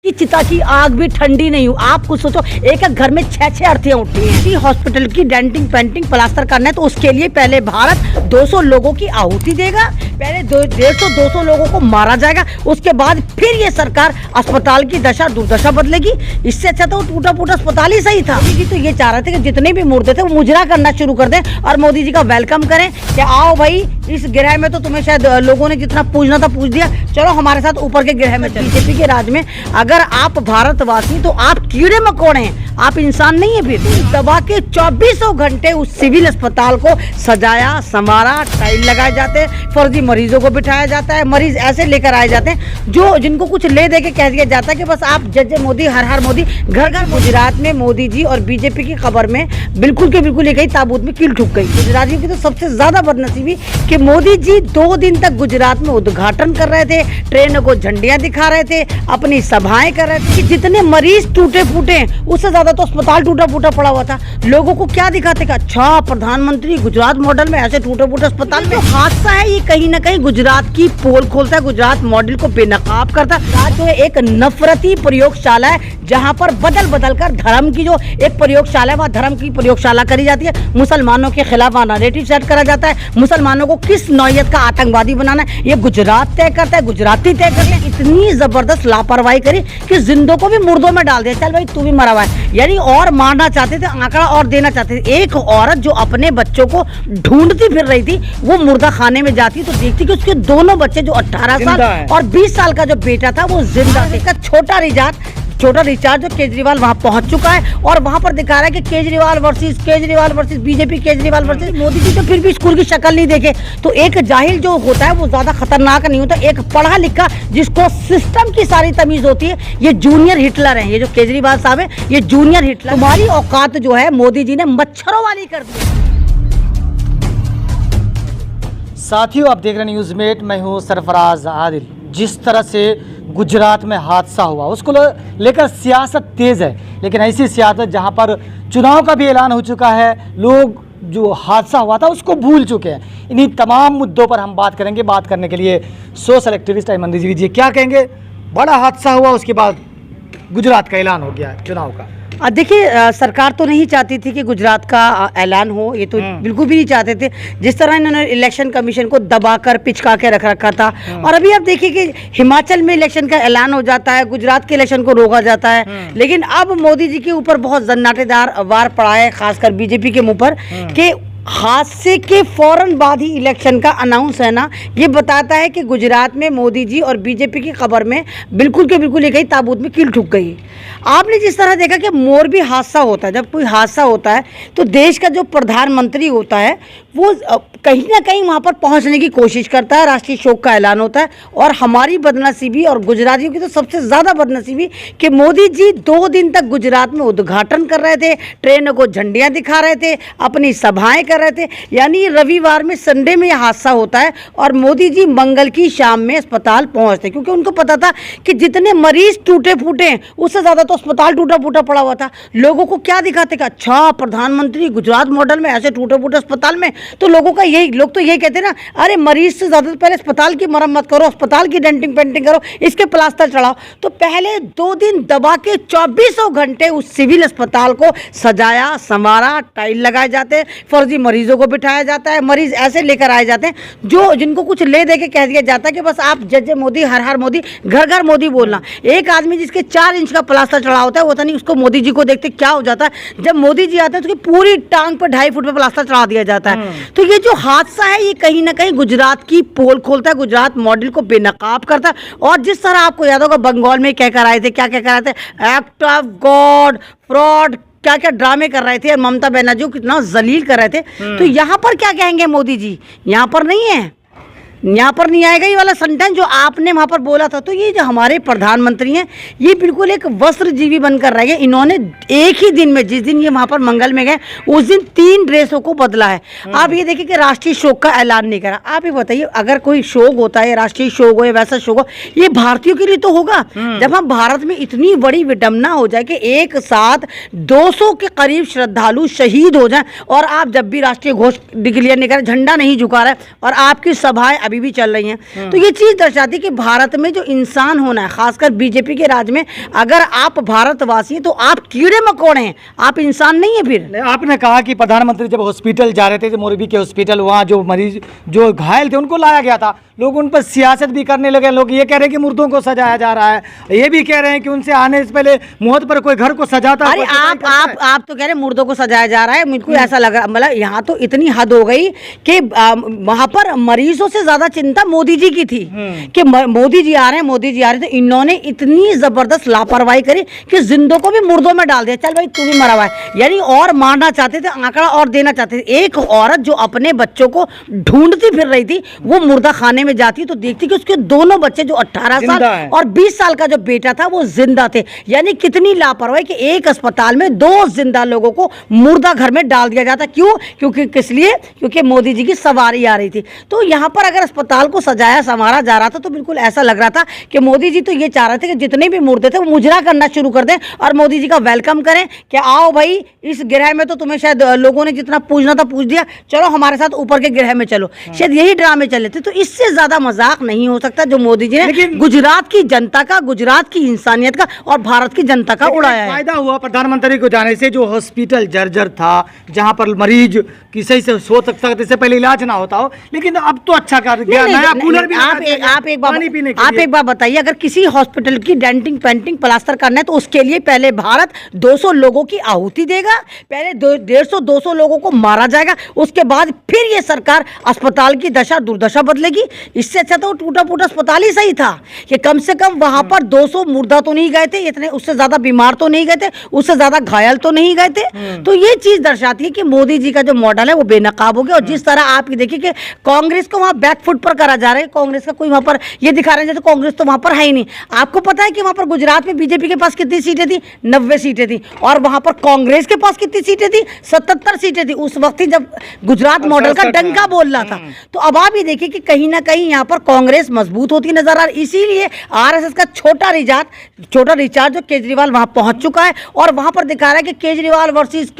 कि चिता की आग भी ठंडी नहीं हुई। आप कुछ सोचो, एक एक घर में 6-6 अर्थियां उठती हैं। इसी हॉस्पिटल की डेंटिंग पेंटिंग प्लास्टर करना है तो उसके लिए पहले भारत 200 लोगों की आहुति देगा, पहले 150-200 लोगों को मारा जाएगा, उसके बाद फिर ये सरकार अस्पताल की दशा दुर्दशा बदलेगी। इससे अच्छा तो टूटा फूटा अस्पताल ही सही था। मोदी जी तो ये चाह रहे थे कि जितने भी मुर्दे थे वो मुजरा करना शुरू कर दें और मोदी जी का वेलकम करें कि आओ भाई, इस ग्रह में तो तुम्हें शायद लोगों ने जितना पूजना था पूछ दिया, चलो हमारे साथ ऊपर के ग्रह में चलो। बीजेपी के राज में अगर आप भारतवासी तो आप कीड़े मकोड़े हैं, आप इंसान नहीं है। फिर दबा के 24 घंटे उस सिविल अस्पताल को सजाया संवारा, टाइल लगाए जाते, फर्जी मरीजों को बिठाया जाता है, मरीज ऐसे लेकर आए जाते हैं जो जिनको कुछ ले दे के कह दिया जाता है कि बस आप जय मोदी, हर हर मोदी, घर घर। गुजरात में मोदी जी और बीजेपी की खबर में बिल्कुल के बिल्कुल एक ही ताबूत में कील ठुक गई। गुजरातियों की तो सबसे ज्यादा बदनसीबी कि मोदी जी 2 दिन तक गुजरात में उद्घाटन कर रहे थे, ट्रेनों को झंडियां दिखा रहे थे, अपनी सभाएं कर रहे थे कि जितने मरीज टूटे फूटे उससे ज्यादा तो अस्पताल टूटा फूटा पड़ा हुआ था। लोगों को क्या दिखाते कि अच्छा प्रधानमंत्री गुजरात मॉडल में ऐसे टूटे फूटे अस्पताल में। हादसा है ये कहीं ना कहीं गुजरात की पोल खोलता है, गुजरात मॉडल को बेनकाब करता है। जो एक नफरती प्रयोगशाला है जहाँ पर बदल बदल कर धर्म की जो एक प्रयोगशाला है, वहाँ धर्म की प्रयोगशाला करी जाती है, मुसलमानों के खिलाफ वहाँ नैरेटिव सेट करा जाता है, मुसलमानों को किस नौयत का आतंकवादी बनाना है ये गुजरात तय करता है, गुजराती तय करते हैं। इतनी जबरदस्त लापरवाही करी कि जिंदों को भी मुर्दों में डाल दिया, चल भाई तू भी मरा हुआ है। यानी और मारना चाहते थे, आंकड़ा और देना चाहते थे। एक औरत जो अपने बच्चों को ढूंढती फिर रही थी, वो मुर्दा खाने में जाती तो देखती कि उसके दोनों बच्चे जो 18 साल और 20 साल का जो बेटा था वो जिंदा थे। छोटा रिचार्ज जो केजरीवाल वहां पहुंच चुका है और वहां पर दिखा रहा है कि Kejriwal versus BJP, Kejriwal versus Modi ji. तो फिर भी स्कूल की शक्ल नहीं देखे तो एक जाहिल जो होता है वो ज्यादा खतरनाक नहीं होता। एक पढ़ा लिखा जिसको सिस्टम की सारी तमीज होती है, ये जूनियर हिटलर है। ये जो केजरीवाल साहब है ये जूनियर हिटलर। तुम्हारी औकात जो है मोदी जी ने मच्छरों वाली कर दी। साथियों, आप देख रहे हैं न्यूज़मेट, मैं हूं सरफराज आदिल। जिस तरह से गुजरात में हादसा हुआ उसको लेकर सियासत तेज़ है, लेकिन ऐसी सियासत जहां पर चुनाव का भी ऐलान हो चुका है, लोग जो हादसा हुआ था उसको भूल चुके हैं। इन्हीं तमाम मुद्दों पर हम बात करेंगे। बात करने के लिए सोशल एक्टिविस्ट अहमद जी क्या कहेंगे? बड़ा हादसा हुआ, उसके बाद गुजरात का ऐलान हो गया चुनाव का। देखिए, सरकार तो नहीं चाहती थी कि गुजरात का ऐलान हो, ये तो बिल्कुल भी नहीं चाहते थे। जिस तरह इन्होंने इलेक्शन कमीशन को दबाकर पिचका के रख रखा था, और अभी आप देखिए कि हिमाचल में इलेक्शन का ऐलान हो जाता है, गुजरात के इलेक्शन को रोका जाता है। लेकिन अब मोदी जी के ऊपर बहुत जन्नाटेदार वार पड़ा है, खासकर बीजेपी के मुंह पर, कि हादसे के फौरन बाद ही इलेक्शन का अनाउंस है ना, ये बताता है कि गुजरात में मोदी जी और बीजेपी की खबर में बिल्कुल के बिल्कुल एक ही ताबूत में कील ठुक गई। आपने जिस तरह देखा कि मोरबी हादसा होता है, जब कोई हादसा होता है तो देश का जो प्रधानमंत्री होता है वो कहीं ना कहीं वहाँ पर पहुँचने की कोशिश करता है, राष्ट्रीय शोक का ऐलान होता है। और हमारी बदनसीबी और गुजरातियों की तो सबसे ज़्यादा बदनसीबी कि मोदी जी 2 दिन तक गुजरात में उद्घाटन कर रहे थे, ट्रेनों को झंडियाँ दिखा रहे थे, अपनी सभाएँ कर रहे थे। यानी रविवार में, संडे में यह हादसा होता है और मोदी जी मंगल की शाम में अस्पताल पहुँचते, क्योंकि उनको पता था कि जितने मरीज टूटे फूटे हैं उससे ज़्यादा तो अस्पताल टूटा फूटा पड़ा हुआ था। लोगों को क्या दिखाते कि अच्छा प्रधानमंत्री गुजरात मॉडल में ऐसे टूटे फूटे अस्पताल में। तो लोग तो यही कहते हैं ना, अरे मरीज से ज्यादा पहले अस्पताल की मरम्मत करो, अस्पताल की डेंटिंग पेंटिंग करो, इसके प्लास्टर चढ़ाओ। तो पहले 2 दिन दबा के 24 घंटे उस सिविल अस्पताल को सजाया संवारा, टाइल लगाए जाते, फर्जी मरीजों को बिठाया जाता है, मरीज ऐसे लेकर आए जाते हैं जो जिनको कुछ ले दे के कह दिया जाता है कि बस आप जय मोदी, हर हर मोदी, घर घर मोदी बोलना। एक आदमी जिसके 4 इंच का प्लास्टर चढ़ा होता है, होता नहीं, उसको मोदी जी को देखते क्या हो जाता है। जब मोदी जी आते हैं तो पूरी टांग पर 2.5 फुट पे प्लास्टर चढ़ा दिया जाता है। तो ये जो हादसा है ये कहीं ना कहीं गुजरात की पोल खोलता है, गुजरात मॉडल को बेनकाब करता है। और जिस तरह आपको याद होगा बंगाल में क्या कर आए थे, एक्ट ऑफ गॉड, फ्रॉड, क्या क्या ड्रामे कर रहे थे, और ममता बनर्जी को कितना जलील कर रहे थे। तो यहाँ पर क्या कहेंगे मोदी जी? यहाँ पर नहीं है, यहाँ पर नहीं आएगा ये वाला सेंटेंस जो आपने वहाँ पर बोला था। तो ये जो हमारे प्रधानमंत्री हैं ये बिल्कुल एक वस्त्रजीवी बनकर रह गए। इन्होंने एक ही दिन में, जिस दिन ये वहाँ पर मंगल में गए, उस दिन 3 ड्रेसों को बदला है। आप ये देखिए कि राष्ट्रीय शोक का ऐलान नहीं करा। आप ये बताइए, अगर कोई शोक होता है, राष्ट्रीय शोक हो या वैसा शोक हो, ये भारतीयों के लिए तो होगा। जब हम भारत में इतनी बड़ी विडम्बना हो जाए कि एक साथ 200 के करीब श्रद्धालु शहीद हो जाए और आप जब भी राष्ट्रीय घोष डिक्लेयर नहीं करें, झंडा नहीं झुका रहे और आपकी सभाएं अभी भी चल रही हैं। तो ये चीज़ दर्शाती है कि भारत में जो इंसान होना है, खासकर बीजेपी के राज में, अगर आप भारतवासी हैं तो आप कीड़े मकोड़े हैं, आप इंसान नहीं है। फिर आपने कहा कि प्रधानमंत्री जब हॉस्पिटल जा रहे थे, मोरबी के हॉस्पिटल, वहाँ जो मरीज जो घायल थे उनको लाया गया था, लोग उन पर सियासत भी करने लगे। लोग ये कह रहे हैं कि मुर्दों को सजाया जा रहा है, ये भी कह रहे हैं कि उनसे आने से पहले मौत पर कोई घर को सजाता। अरे आप तो कह रहे हैं मुर्दों को सजाया जा रहा है, मुझको ऐसा लग रहा, मतलब यहाँ तो इतनी हद हो गई कि वहां पर मरीजों से ज्यादा चिंता मोदी जी की थी कि मोदी जी आ रहे हैं, मोदी जी आ रहे थे। इन्होंने इतनी जबरदस्त लापरवाही करी कि जिंदों को भी मुर्दों में डाल दिया, चल भाई तू भी मरा हुआ है, यानी और मारना चाहते थे, आंकड़ा और देना चाहते थे। एक औरत जो अपने बच्चों को ढूंढती फिर रही थी, वो मुर्दा खाने में जाती तो देखती कि उसके दोनों बच्चे जो 18 साल और 20 साल का जो बेटा था वो जिंदा थे। यानी कितनी लापरवाही कि एक अस्पताल में 2 जिंदा लोगों को मुर्दा घर में डाल दिया जाता। क्यों? क्योंकि किस लिए? क्योंकि मोदी जी की सवारी आ रही थी। तो यहाँ पर अगर अस्पताल को सजाया संवारा जा रहा था तो बिल्कुल ऐसा लग रहा था कि मोदी जी तो ये चाह रहे थे कि जितने भी मुर्दे थे वो मुजरा करना शुरू कर दें और मोदी जी का वेलकम करें कि आओ भाई, इस गृह में तो तुम्हें शायद लोगों ने जितना पूछना था पूछ दिया, चलो हमारे साथ ऊपर के गृह में चलो। शायद यही ड्रामे चले थे। तो इससे ज्यादा मजाक नहीं हो सकता जो मोदी जी ने गुजरात की जनता का, गुजरात की इंसानियत का और भारत की जनता का उड़ाया है। फायदा हुआ प्रधानमंत्री को जाने से, जो हॉस्पिटल जर्जर था जहां पर मरीज की सही से हो सकता है, इससे पहले इलाज ना होता हो, लेकिन अब तो अच्छा कर गया, नया कूलर भी। आप एक बात बताइए, अगर किसी हॉस्पिटल की डेंटिंग पेंटिंग प्लास्टर करना है तो उसके लिए पहले भारत 200 लोगों की आहुति देगा, पहले 150-200 लोगों को मारा जाएगा, उसके बाद फिर ये सरकार अस्पताल की दशा दुर्दशा बदलेगी। इससे अच्छा तो टूटा फूटा अस्पताल ही सही था कि कम से कम वहां पर 200 मुर्दा तो नहीं गए थे, इतने उससे ज्यादा बीमार तो नहीं गए थे, उससे ज्यादा घायल तो नहीं गए थे। तो ये चीज दर्शाती है कि मोदी जी का जो मॉडल है वो बेनकाब हो गया। और जिस तरह आप देखिए कि कांग्रेस को वहां बैकफुट पर करा जा रहा है, कांग्रेस का कोई वहां पर ये दिखा रहे हैं जैसे कांग्रेस तो वहां पर है ही नहीं। आपको पता है कि वहां पर गुजरात में बीजेपी के पास कितनी सीटें थी? 90 सीटें थी। और वहां पर कांग्रेस के पास कितनी सीटें थी? 77 सीटें थी उस वक्त ही जब गुजरात मॉडल का डंका बोल रहा था। तो अब आप ये देखिए कि कहीं ना कहीं यहाँ पर कांग्रेस मजबूत होती नजर आ रही। इसीलिए आरएसएस का छोटा रिचार्ज जो केजरीवाल वहां पहुंच चुका है और वहां पर दिखा रहा है कि Kejriwal versus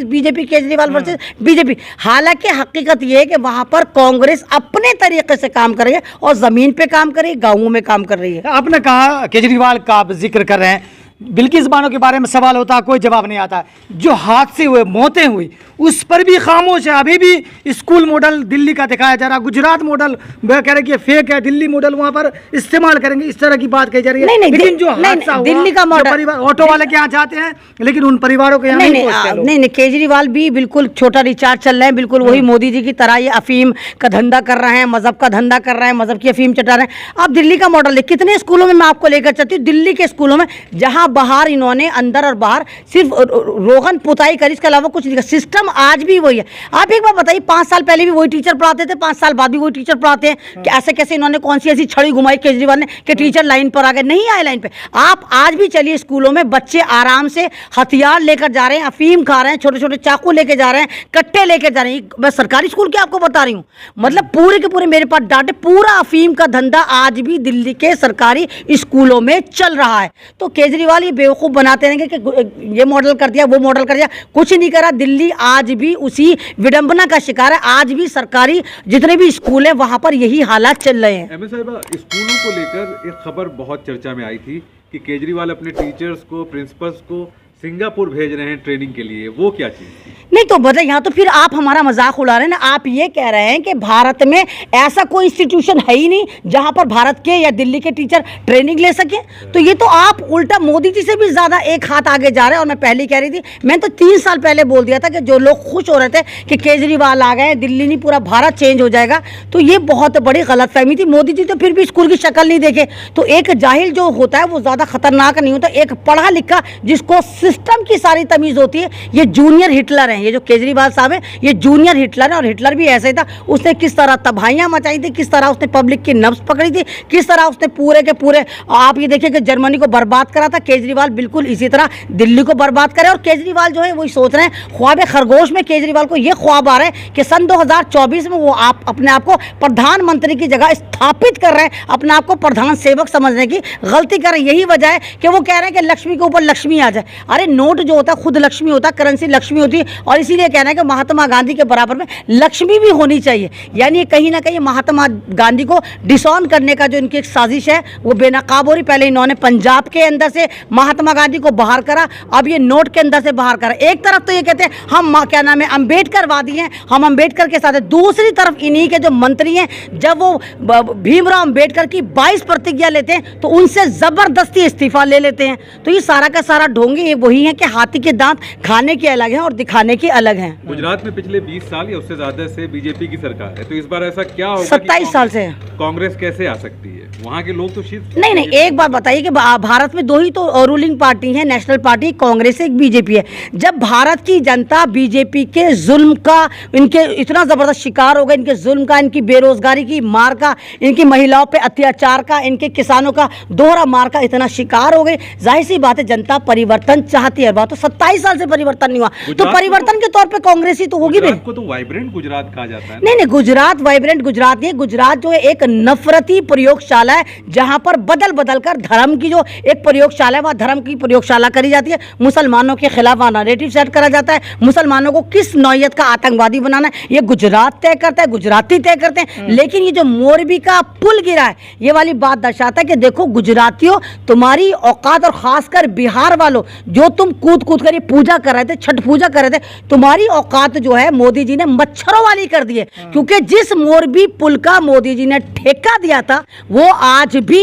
BJP, Kejriwal versus BJP. हालांकि हकीकत यह है कि वहां पर कांग्रेस अपने तरीके से काम कर रही है और जमीन पे काम कर रही है, गांवों में काम कर रही है। आपने कहा केजरीवाल का आप जिक्र कर रहे हैं, बिल्किस बानो के बारे में सवाल होता है, कोई जवाब नहीं आता। जो हादसे हुए, मौतें हुई, उस पर भी खामोश है। अभी भी स्कूल मॉडल दिल्ली का दिखाया जा रहा, गुजरात मॉडल वह कह रहे कि फेक है, दिल्ली मॉडल वहां पर इस्तेमाल करेंगे, इस तरह की बात कही जा रही है। लेकिन जो हादसा हुआ, दिल्ली का मॉडल, परिवार ऑटो वाले के यहाँ जाते हैं लेकिन उन परिवारों के यहाँ नहीं, केजरीवाल भी बिल्कुल छोटा रिचार्ज चल रहे हैं, बिल्कुल वही मोदी जी की तरह ये अफीम का धंधा कर रहे हैं, मजहब का धंधा कर रहे हैं, मजहब की अफीम चटा रहे हैं। आप दिल्ली का मॉडल कितने स्कूलों में मैं आपको लेकर चलती हूँ, दिल्ली के स्कूलों में जहां बाहर इन्होंने अंदर और बाहर सिर्फ रोगन पुताई करी, इसके अलावा कुछ नहीं। सिस्टम आज भी वही है। आप एक बार बताइए, 5 साल पहले भी वही टीचर पढ़ाते थे, 5 साल बाद भी वही टीचर पढ़ाते हैं कि ऐसे कैसे इन्होंने कौन सी ऐसी छड़ी घुमाई केजरीवाल ने कि टीचर लाइन पर आ गए? नहीं आए लाइन पे। आप आज भी चलिए स्कूलों में, बच्चे आराम से हथियार लेकर जा रहे हैं, अफीम खा रहे हैं, छोटे छोटे चाकू लेके जा रहे हैं, कट्टे लेके जा रहे हैं। मैं सरकारी स्कूल के आपको बता रही हूँ, मतलब पूरे के पूरे मेरे पास डाटे, पूरा अफीम का धंधा आज भी दिल्ली के सरकारी स्कूलों में चल रहा है। तो केजरीवाल ये बेवकूफ बनाते रहेंगे कि ये मॉडल कर दिया, वो मॉडल कर दिया, कुछ नहीं करा। दिल्ली आज भी उसी विडंबना का शिकार है। आज भी सरकारी जितने भी स्कूल हैं वहां पर यही हालात चल रहे हैं। एमएस साहिबा, स्कूलों को लेकर एक खबर बहुत चर्चा में आई थी कि केजरीवाल अपने टीचर्स को, प्रिंसिपल्स को सिंगापुर भेज रहे हैं ट्रेनिंग के लिए, वो क्या चीज़? नहीं तो बताइए, यहाँ तो फिर आप हमारा मजाक उड़ा रहे हैं ना। आप ये कह रहे हैं कि भारत में ऐसा कोई इंस्टीट्यूशन है ही नहीं जहाँ पर भारत के या दिल्ली के टीचर ट्रेनिंग ले सके। तो ये तो आप उल्टा मोदी जी से भी ज़्यादा एक हाथ आगे जा रहे हैं। और मैं पहले कह रही थी, मैंने तो 3 साल पहले बोल दिया था कि जो लोग खुश हो रहे थे कि केजरीवाल आ गए, दिल्ली नहीं पूरा भारत चेंज हो जाएगा, तो ये बहुत बड़ी गलतफहमी थी। मोदी जी तो फिर भी स्कूल की शक्ल नहीं देखे। तो एक जाहिल जो होता है वो ज़्यादा खतरनाक नहीं होता। एक पढ़ा लिखा जिसको सिस्टम की सारी तमीज़ होती है, ये जूनियर हिटलर हैं। ये जो केजरीवाल साहब है ये जूनियर हिटलर है। और हिटलर भी ऐसे ही था, उसने किस तरह तबाहियां मचाई थी, किस तरह उसने पब्लिक की नब्ज पकड़ी थी, किस तरह उसने पूरे के पूरे, आप ये देखिए कि जर्मनी को बर्बाद करा था। केजरीवाल बिल्कुल इसी तरह दिल्ली को बर्बाद करे। और केजरीवाल जो है वही सोच रहे हैं, ख्वाब खरगोश में केजरीवाल को ये ख्वाब आ रहा है कि सन 2024 में वो आप अपने आप को प्रधानमंत्री की जगह स्थापित कर रहे हैं, अपने आप को प्रधान सेवक समझने की गलती कर रहे हैं। यही वजह है कि वो कह रहे हैं कि लक्ष्मी के ऊपर लक्ष्मी आ जाए। अरे नोट जो होता है खुद लक्ष्मी होता है, करेंसी लक्ष्मी होती है, और इसीलिए कहना है कि महात्मा गांधी के बराबर में लक्ष्मी भी होनी चाहिए। यानी कहीं ना कहीं महात्मा गांधी को डिसऑन करने का जो इनकी एक साजिश है वो बेनकाब हो रही। पहले इन्होंने पंजाब के अंदर से महात्मा गांधी को बाहर करा, अब ये नोट के अंदर से बाहर करा। एक तरफ तो ये कहते हैं हम क्या नाम है अम्बेडकरवादी हैं, हम अम्बेडकर के साथ हैं, दूसरी तरफ इन्हीं के जो मंत्री हैं जब वो भीमराव अम्बेडकर की 22 प्रतिज्ञा लेते हैं तो उनसे जबरदस्ती इस्तीफा ले लेते हैं। तो ये सारा का सारा ढोंगे ये वही है कि हाथी के दांत खाने के अलग हैं और दिखाने के अलग हैं। गुजरात में पिछले 20 साल या उससे ज्यादा से बीजेपी की सरकार है, तो इस बार ऐसा क्या होगा? 27 साल से कांग्रेस कैसे आ सकती है? वहाँ के लोग तो नहीं, एक बात बताइए कि भारत में दो ही तो रूलिंग पार्टी है, नेशनल पार्टी कांग्रेस एक बीजेपी है। जब भारत की जनता बीजेपी के जुल्म का, इनके इतना जबरदस्त शिकार हो गए, इनके जुल्म का, इनकी बेरोजगारी की मार का, इनकी महिलाओं पे अत्याचार का, इनके किसानों का दोहरा मार का इतना शिकार हो गए, जाहिर सी बात है जनता परिवर्तन चाहती है। बात तो 27 साल से परिवर्तन नहीं हुआ, तो परिवर्तन के तौर पे कांग्रेस ही तो होगी। गुजरात को तो वाइब्रेंट गुजरात कहा जाता है। नहीं, गुजरात वाइब्रेंट गुजरात नहीं है। गुजरात जो है एक नफरती प्रयोगशाला है, जहां पर बदल बदल कर धर्म की जो एक प्रयोगशाला है, वह धर्म की प्रयोगशाला करी जाती है। मुसलमानों के खिलाफ वहाँ नैरेटिव सेट करा जाता है, मुसलमानों को किस नौयत का आतंकवादी बनाना है ये गुजरात तय करता है, गुजराती तय करते हैं। लेकिन ये जो मोरबी का पुल गिरा है, ये वाली बात दर्शाता है कि देखो गुजरातियों, तुम्हारी औकात, और खासकर बिहार वालों जो तुम कूद कूद कर पूजा कर रहे थे, छठ पूजा कर रहे थे, तुम्हारी औकात जो है मोदी जी ने मच्छरों वाली कर दी है। क्योंकि जिस मोरबी पुल का मोदी जी ने ठेका दिया था वो आज भी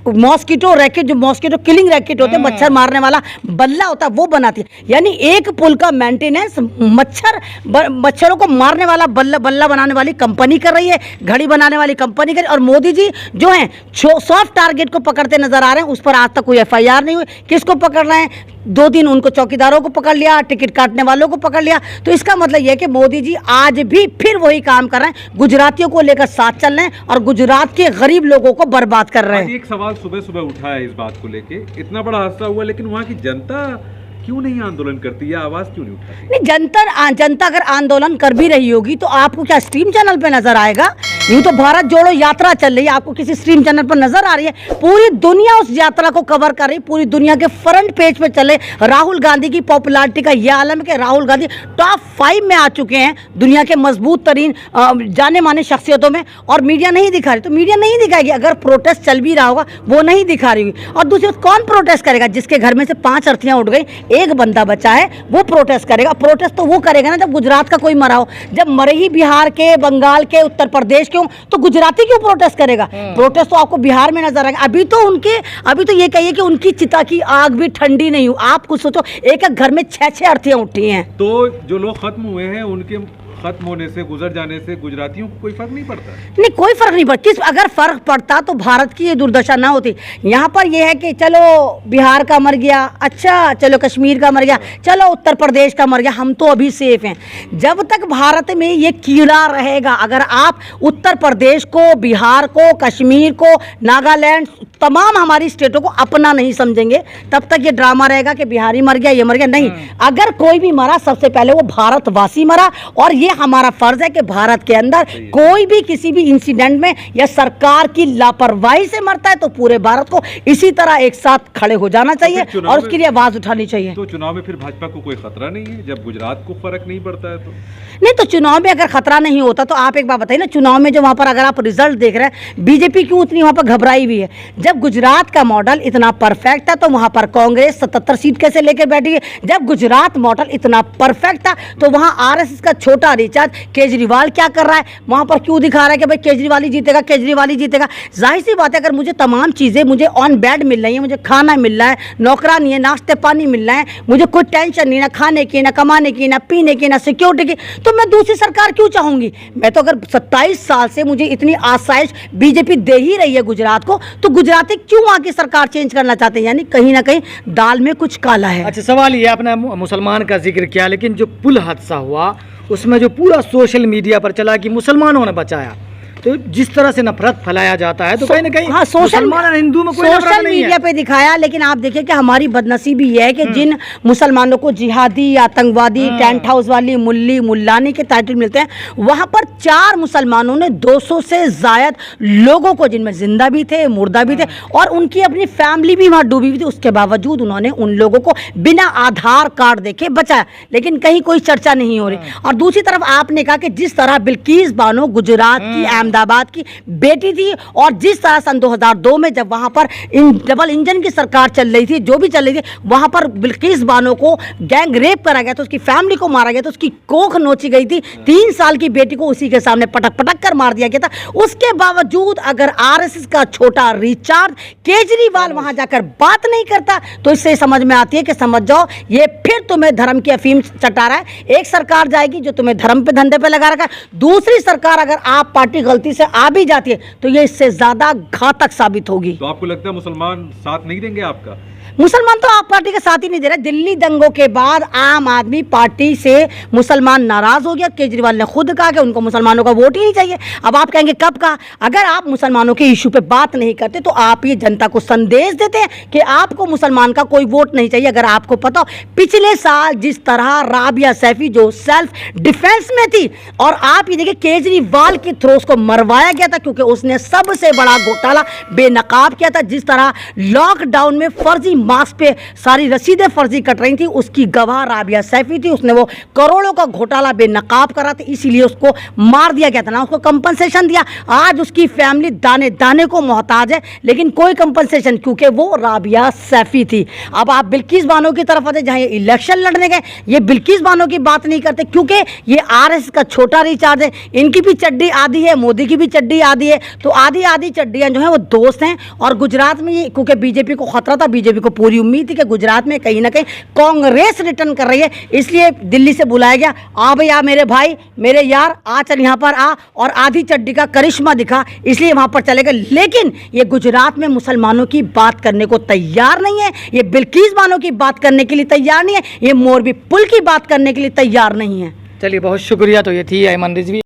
मॉस्किटो रैकेट, जो मॉस्किटो किलिंग रैकेट होते हैं, मच्छर मारने वाला बल्ला होता है, वो बनाती है। यानी एक पुल का मेंटेनेंस मच्छरों को मारने वाला बल्ला बनाने वाली कंपनी कर रही है, घड़ी बनाने वाली कंपनी कर रही है। और मोदी जी जो है सॉफ्ट टारगेट को पकड़ते नजर आ रहे हैं। उस पर आज तक कोई FIR नहीं हुई। किसको पकड़ रहे हैं? 2 दिन उनको चौकीदारों को पकड़ लिया, टिकट काटने वालों को पकड़ लिया। तो इसका मतलब यह है कि मोदी जी आज भी फिर वही काम कर रहे हैं, गुजरातियों को लेकर साथ चल रहे हैं और गुजरात के गरीब लोगों को बर्बाद कर रहे हैं। एक सवाल सुबह सुबह उठा है इस बात को लेके, इतना बड़ा हादसा हुआ लेकिन वहाँ की जनता क्यों नहीं आंदोलन करती है, आवाज क्यों नहीं उठाती? नहीं, जनता अगर आंदोलन कर भी रही होगी तो आपको क्या स्ट्रीम चैनल पे नजर आएगा? यूं तो भारत जोड़ो यात्रा चल रही है, आपको किसी स्ट्रीम चैनल पर नजर आ रही है? पूरी दुनिया उस यात्रा को कवर कर रही, पूरी दुनिया के फ्रंट पेज पे चले। राहुल गांधी की पॉपुलैरिटी का यह आलम है कि राहुल गांधी टॉप 5 में आ चुके हैं दुनिया के मजबूत तरीन जाने माने शख्सियतों में, और मीडिया नहीं दिखा रही। तो मीडिया नहीं दिखाएगी, अगर प्रोटेस्ट चल भी रहा होगा वो नहीं दिखा रही होगी। और दूसरी बात, कौन प्रोटेस्ट करेगा? जिसके घर में से 5 अर्थियां उठ गई, एक बंदा बचा है, वो प्रोटेस्ट करेगा। प्रोटेस्ट तो वो करेगा ना जब गुजरात का कोई मरा हो। जब मरे ही बिहार के, बंगाल के, उत्तर प्रदेश के हो, तो गुजराती क्यों प्रोटेस्ट करेगा? प्रोटेस्ट तो आपको बिहार में नजर आएगा। अभी तो ये कहिए कि उनकी चिता की आग भी ठंडी नहीं हुई। आप कुछ सोचो, एक घर में 6 अर्थियां उठी हैं। तो जो लोग खत्म हुए हैं उनके खत्म होने से, गुजर जाने से गुजरातियों को कोई फर्क नहीं पड़ता? नहीं, कोई फर्क नहीं पड़ता। अगर फर्क पड़ता तो भारत की ये दुर्दशा ना होती। यहाँ पर यह है कि चलो बिहार का मर गया, अच्छा चलो कश्मीर का मर गया, चलो उत्तर प्रदेश का मर गया, हम तो अभी सेफ हैं। जब तक भारत में ये कीड़ा रहेगा, अगर आप उत्तर प्रदेश को, बिहार को, कश्मीर को, नागालैंड, तमाम हमारी स्टेटों को अपना नहीं समझेंगे, तब तक ये ड्रामा रहेगा कि बिहारी मर गया, ये मर गया। नहीं, अगर कोई भी मरा सबसे पहले वो भारतवासी मरा, और ये हमारा फर्ज है कि भारत के अंदर कोई भी किसी भी इंसिडेंट में या सरकार की लापरवाही से मरता है तो पूरे भारत को इसी तरह एक साथ खड़े हो जाना चाहिए और उसके लिए आवाज उठानी चाहिए। तो चुनाव में फिर भाजपा को कोई खतरा नहीं है जब गुजरात को फर्क नहीं पड़ता है? तो नहीं, तो चुनाव में अगर खतरा नहीं होता तो आप एक बात बताइए ना, चुनाव में जो वहां पर अगर आप रिजल्ट देख रहे हैं, बीजेपी क्यों उतनी वहां पर घबराई हुई है? जब गुजरात का मॉडल इतना परफेक्ट था तो वहां पर कांग्रेस 77 सीट कैसे लेकर बैठी है? जब गुजरात मॉडल इतना परफेक्ट था तो वहां RSS का छोटा रिचार्ज केजरीवाल क्या कर रहा है? वहां पर क्यों दिखा रहा है कि भाई केजरीवाल ही जीतेगा, केजरीवाल ही जीतेगा? जाहिर सी बात है, अगर मुझे तमाम चीजें मुझे ऑन बेड मिल रही है, मुझे खाना मिल रहा है, नौकरानी है, नाश्ते पानी मिल रहा है, मुझे कोई टेंशन नहीं, ना खाने की, ना कमाने की, ना पीने की, ना सिक्योरिटी की, तो मैं दूसरी सरकार क्यों चाहूंगी? मैं तो अगर 27 साल से मुझे इतनी आसाइश बीजेपी दे ही रही है गुजरात को, तो गुजराती क्यों आके सरकार चेंज करना चाहते हैं? यानी कहीं ना कहीं दाल में कुछ काला है। अच्छा, सवाल ये, आपने मुसलमान का जिक्र किया, लेकिन जो पुल हादसा हुआ उसमें जो पूरा सोशल मीडिया पर चला कि मुसलमानों ने बचाया, तो जिस तरह से नफरत फैलाया जाता है तो कहीं ना कहीं हाँ, मुसलमान और हिंदू में कोई नफरत सोशल नहीं मीडिया है। पे दिखाया, लेकिन आप देखिए कि हमारी बदनसीबी ये है कि जिन मुसलमानों को जिहादी, आतंकवादी, टेंट हाउस वाली, मुल्ली, मुल्लानी के टाइटल मिलते हैं, वहां पर 4 मुसलमानों ने 200 से जायद लोगों को, जिनमें जिंदा भी थे, मुर्दा भी थे, और उनकी अपनी फैमिली भी वहां डूबी हुई थी, उसके बावजूद उन्होंने उन लोगों को बिना आधार कार्ड देखे बचाया, लेकिन कहीं कोई चर्चा नहीं हो रही। और दूसरी तरफ आपने कहा कि जिस तरह बिल्किस बानो गुजरात की, अहमदाबाद की बेटी थी, और जिस तरह सन 2002 में जब वहां पर डबल इंजन की सरकार चल रही थी, जो भी चल रही थी, वहां पर बिल्किस बानो को गैंग रेप करा गया था, उसकी फैमिली को मारा गया था, उसकी कोख नोची गई थी, 3 साल की बेटी को उसी के सामने पटक पटक कर मार दिया गया था। उसके बावजूद अगर आरएसएस का छोटा रिचार्ड केजरीवाल वहां जाकर बात नहीं करता, तो इससे समझ में आती है कि समझ जाओ ये फिर तुम्हें धर्म की अफीम चटा रहा है। एक सरकार जाएगी जो तुम्हें धर्म पे धंधे पे लगा रखा है, दूसरी सरकार अगर आप पार्टी गलती से आ भी जाती है तो ये इससे ज्यादा घातक साबित होगी। तो आपको लगता है मुसलमान साथ नहीं देंगे आपका? मुसलमान तो आप पार्टी का साथ ही नहीं दे रहे। दिल्ली दंगों के बाद आम आदमी पार्टी से मुसलमान नाराज हो गया। केजरीवाल ने खुद कहा कि उनको मुसलमानों का वोट ही नहीं चाहिए। अब आप कहेंगे कब कहा? अगर आप मुसलमानों के इशू पे बात नहीं करते तो आप ये जनता को संदेश देते हैं कि आपको मुसलमान का कोई वोट नहीं चाहिए। अगर आपको पता हो पिछले साल जिस तरह राबिया सैफी जो सेल्फ डिफेंस में थी, और आप ये देखिए केजरीवाल के थ्रू उसको मरवाया गया था क्योंकि उसने सबसे बड़ा घोटाला बेनकाब किया था। जिस तरह लॉकडाउन में फर्जी मास्क पे सारी रसीदें फर्जी कट रही थी, उसकी गवाह राबिया सैफी थी। उसने वो करोड़ों का घोटाला बेनकाब करा था, इसीलिए उसको मार दिया गया था ना, उसको कंपनसेशन दिया। आज उसकी फैमिली दाने दाने को मोहताज है, लेकिन कोई कंपनसेशन, क्योंकि वो राबिया सैफी थी। अब आप बिल्किस बानो की तरफ आते, जहां ये इलेक्शन लड़ने गए, ये बिल्किस बानो की बात नहीं करते क्योंकि ये आरएसएस का छोटा रिचार्ज है। इनकी भी चड्डी आधी है, मोदी की भी चड्डी आधी है, तो आधी आधी चड्डियां जो है वो दोस्त हैं। और गुजरात में ये क्योंकि बीजेपी को खतरा था, बीजेपी को पूरी उम्मीद थी कि गुजरात में कहीं ना कहीं कांग्रेस रिटर्न कर रही है, इसलिए दिल्ली से बुलाया गया। आ भाई आ मेरे भाई मेरे यार, आ चल यहाँ पर आ, और आधी चड्डी का करिश्मा दिखा, इसलिए वहां पर चले गए। लेकिन ये गुजरात में मुसलमानों की बात करने को तैयार नहीं है, ये बिल्किस बानो की बात करने के लिए तैयार नहीं है, ये मोरबी पुल की बात करने के लिए तैयार नहीं है। चलिए बहुत शुक्रिया। तो ये थी अयमन रिजवी।